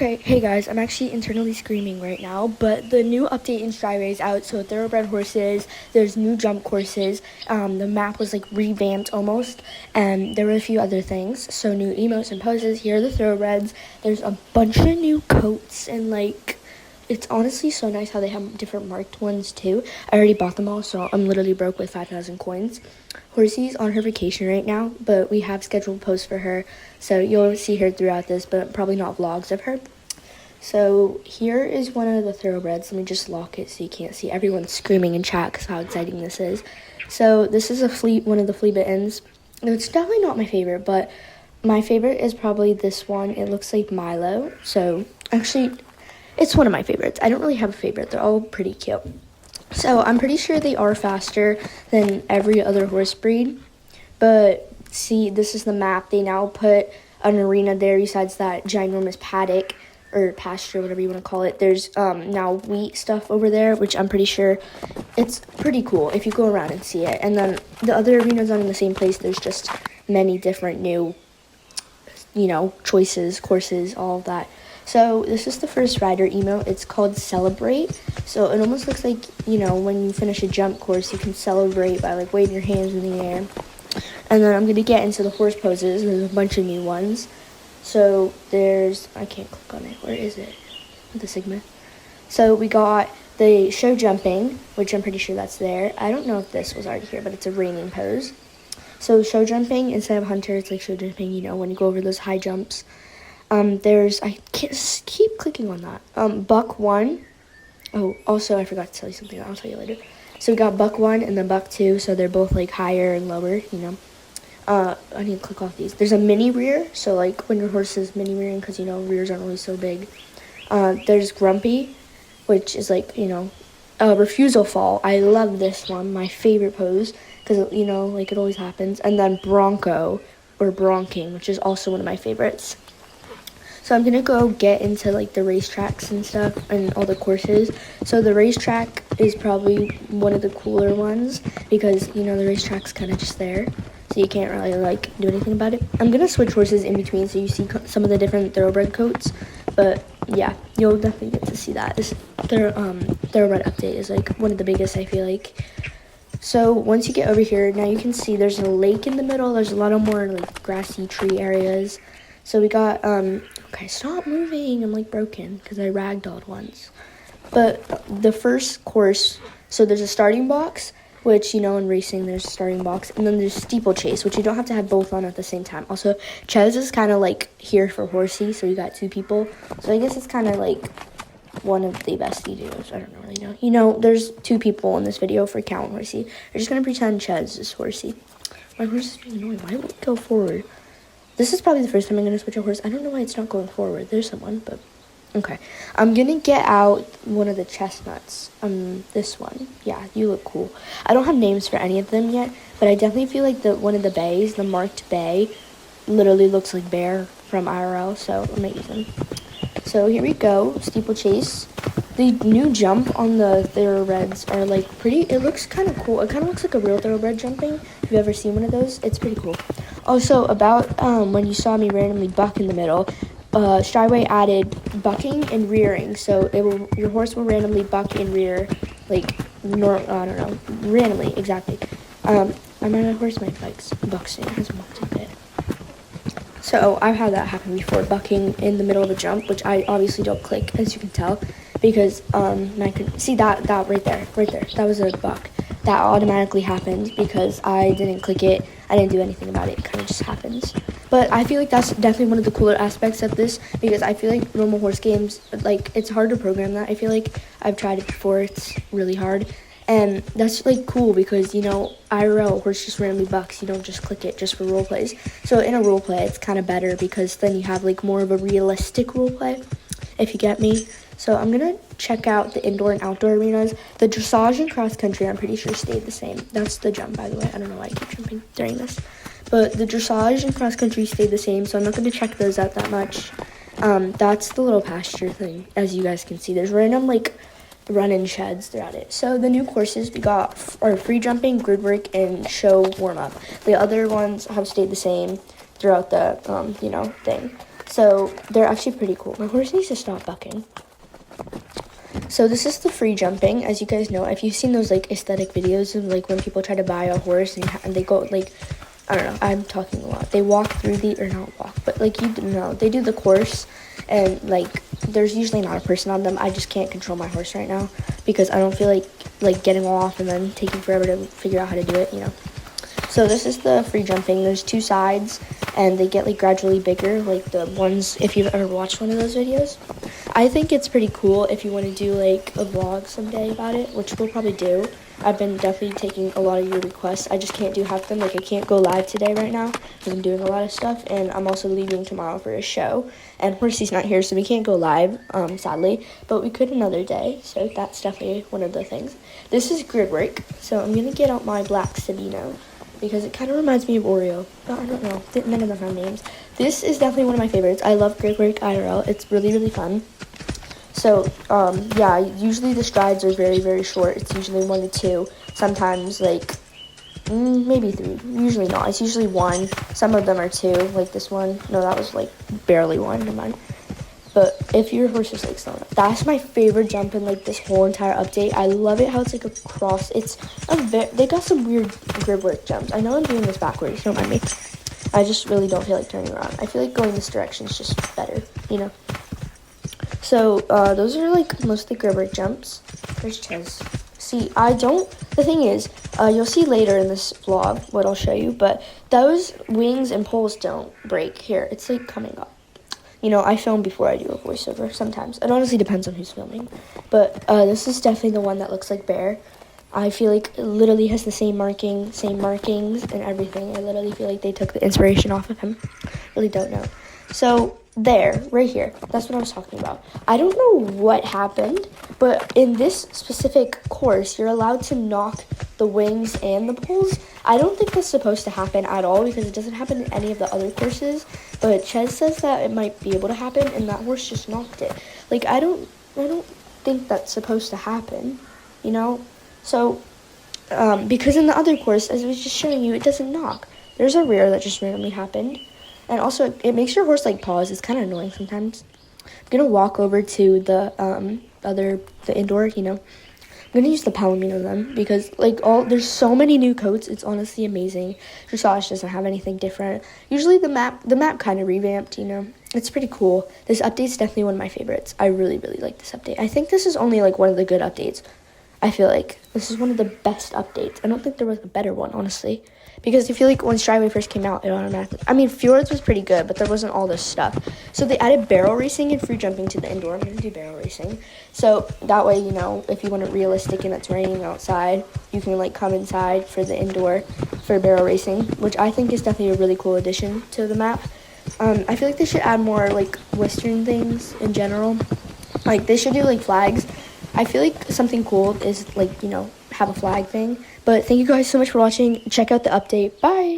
Okay, hey guys, I'm actually internally screaming right now, but the new update in Strideway is out, so thoroughbred horses, there's new jump courses, the map was like revamped almost, and there were a few other things, so new emotes and poses. Here are the thoroughbreds. There's a bunch of new coats, and like, it's honestly so nice how they have different marked ones too. I already bought them all, so I'm literally broke with 5,000 coins. Horsey's on her vacation right now, but we have scheduled posts for her, so you'll see her throughout this, but probably not vlogs of her. So here is one of the thoroughbreds. Let me just lock it so you can't see everyone screaming in chat because how exciting this is. So this is one of the flea bittens. It's definitely not my favorite, but my favorite is probably this one. It looks like Milo. So actually, it's one of my favorites. I don't really have a favorite. They're all pretty cute. So I'm pretty sure they are faster than every other horse breed. But see, this is the map. They now put an arena there besides that ginormous paddock or pasture, whatever you want to call it. There's now wheat stuff over there, which I'm pretty sure it's pretty cool if you go around and see it. And then the other arena's not in the same place. There's just many different new, choices, courses, all of that. So this is the first rider emote. It's called Celebrate. So it almost looks like, when you finish a jump course, you can celebrate by like waving your hands in the air. And then I'm going to get into the horse poses. There's a bunch of new ones. So I can't click on it. Where is it? The Sigma. So we got the show jumping, which I'm pretty sure that's there. I don't know if this was already here, but it's a reining pose. So show jumping, instead of hunter, it's like show jumping, when you go over those high jumps. I can't keep clicking on that. Buck 1. Oh, also, I forgot to tell you something. I'll tell you later. So we got Buck 1 and then Buck 2. So they're both like higher and lower, I need to click off these. There's a mini rear. So like when your horse is mini rearing, because, rears aren't really so big. There's Grumpy, which is like, refusal fall. I love this one. My favorite pose. Because, like it always happens. And then Bronco or Bronking, which is also one of my favorites. So I'm going to go get into, like, the racetracks and stuff and all the courses. So the racetrack is probably one of the cooler ones because, the racetrack's kind of just there. So you can't really, do anything about it. I'm going to switch horses in between so you see some of the different thoroughbred coats. But, yeah, you'll definitely get to see that. This thoroughbred update is, one of the biggest, I feel like. So once you get over here, now you can see there's a lake in the middle. There's a lot of more, grassy tree areas. So we got, okay, stop moving. I'm, broken because I ragdolled once. But the first course, so there's a starting box, which, in racing, there's a starting box. And then there's steeplechase, which you don't have to have both on at the same time. Also, Ches is kind of, here for Horsey, so we got two people. So I guess it's kind of, one of the best duos. I don't really know. There's two people in this video for Cow and Horsey. We're just going to pretend Ches is Horsey. My horse is being annoying. Why won't it go forward? This is probably the first time I'm going to switch a horse. I don't know why it's not going forward. There's someone, but okay. I'm going to get out one of the chestnuts. This one. Yeah, you look cool. I don't have names for any of them yet, but I definitely feel like one of the bays, the marked bay, literally looks like Bear from IRL, so I'm going to use them. So here we go. Steeplechase. The new jump on the thoroughbreds are pretty, it looks kind of cool. It kind of looks like a real thoroughbred jumping. If you've ever seen one of those, it's pretty cool. Also, about when you saw me randomly buck in the middle, Strideway added bucking and rearing. So your horse will randomly buck and rear, I don't know, randomly, exactly. My horse might bucks in, hasn't bucked in a bit. So I've had that happen before, bucking in the middle of a jump, which I obviously don't click, as you can tell, because see that right there, that was a buck. That automatically happened because I didn't click it. I didn't do anything about it. It kind of just happens. But I feel like that's definitely one of the cooler aspects of this because I feel like normal horse games, it's hard to program that. I feel like I've tried it before. It's really hard. And that's, cool because, IRL, horse just randomly bucks. You don't just click it just for role plays. So in a role play, it's kind of better because then you have, more of a realistic role play, if you get me. So I'm going to check out the indoor and outdoor arenas. The dressage and cross country, I'm pretty sure, stayed the same. That's the jump, by the way. I don't know why I keep jumping during this. But the dressage and cross country stayed the same, so I'm not going to check those out that much. That's the little pasture thing, as you guys can see. There's random, run-in sheds throughout it. So the new courses we got are free jumping, grid work, and show warm-up. The other ones have stayed the same throughout the, thing. So they're actually pretty cool. My horse needs to stop bucking. So this is the free jumping. As you guys know, if you've seen those like aesthetic videos of like when people try to buy a horse and they go like, I don't know, I'm talking a lot. They walk through or not walk, but like you know, they do the course and like there's usually not a person on them. I just can't control my horse right now because I don't feel like getting off and then taking forever to figure out how to do it, you know. So this is the free jumping. There's 2 sides and they get like gradually bigger, like the ones, if you've ever watched one of those videos. I think it's pretty cool if you want to do like a vlog someday about it, which we'll probably do. I've been definitely taking a lot of your requests. I just can't do half of them. Like I can't go live today right now because I'm doing a lot of stuff, and I'm also leaving tomorrow for a show. And Horsey's not here, so we can't go live, sadly. But we could another day, so that's definitely one of the things. This is grid work, so I'm gonna get out my black Sabino because it kind of reminds me of Oreo. But I don't know. None of them have names. This is definitely one of my favorites. I love grid work IRL. It's really, really fun. So, yeah, usually the strides are very, very short. It's usually 1 to 2. Sometimes, like, maybe 3. Usually not. It's usually 1. Some of them are 2, like this one. No, that was, like, barely 1. Never mind. But if your horse is, like, slow enough. That's my favorite jump in, like, this whole entire update. I love it how it's, like, a cross. They got some weird grid work jumps. I know I'm doing this backwards. Don't mind me. I just really don't feel like turning around. I feel like going this direction is just better, you know? So, those are, like, mostly grid work jumps. There's Ches. See, the thing is, you'll see later in this vlog what I'll show you, but those wings and poles don't break. Here, it's, like, coming up. You know, I film before I do a voiceover sometimes. It honestly depends on who's filming. But, this is definitely the one that looks like Bear. I feel like it literally has the same markings and everything. I literally feel like they took the inspiration off of him. Really don't know. So, there, right here, that's what I was talking about. I don't know what happened, but in this specific course, you're allowed to knock the wings and the poles. I don't think that's supposed to happen at all because it doesn't happen in any of the other courses, but Ches says that it might be able to happen, and that horse just knocked it. Like, I don't think that's supposed to happen, you know? So, because in the other course, as I was just showing you, it doesn't knock. There's a rear that just randomly happened. And also, it makes your horse, like, pause. It's kind of annoying sometimes. I'm going to walk over to the indoor, you know. I'm going to use the Palomino then because, like, there's so many new coats. It's honestly amazing. Dressage doesn't have anything different. Usually the map kind of revamped, you know. It's pretty cool. This update's definitely one of my favorites. I really, really like this update. I think this is only, like, one of the good updates. I feel like this is one of the best updates. I don't think there was a better one, honestly. Because I feel like when Strideway first came out, it automatically... I mean, Fjords was pretty good, but there wasn't all this stuff. So they added barrel racing and free jumping to the indoor. I'm going to do barrel racing. So that way, you know, if you want it realistic and it's raining outside, you can, like, come inside for the indoor for barrel racing, which I think is definitely a really cool addition to the map. I feel like they should add more, like, Western things in general. Like, they should do, like, flags. I feel like something cool is, like, you know, have a flag thing. But thank you guys so much for watching. Check out the update. Bye!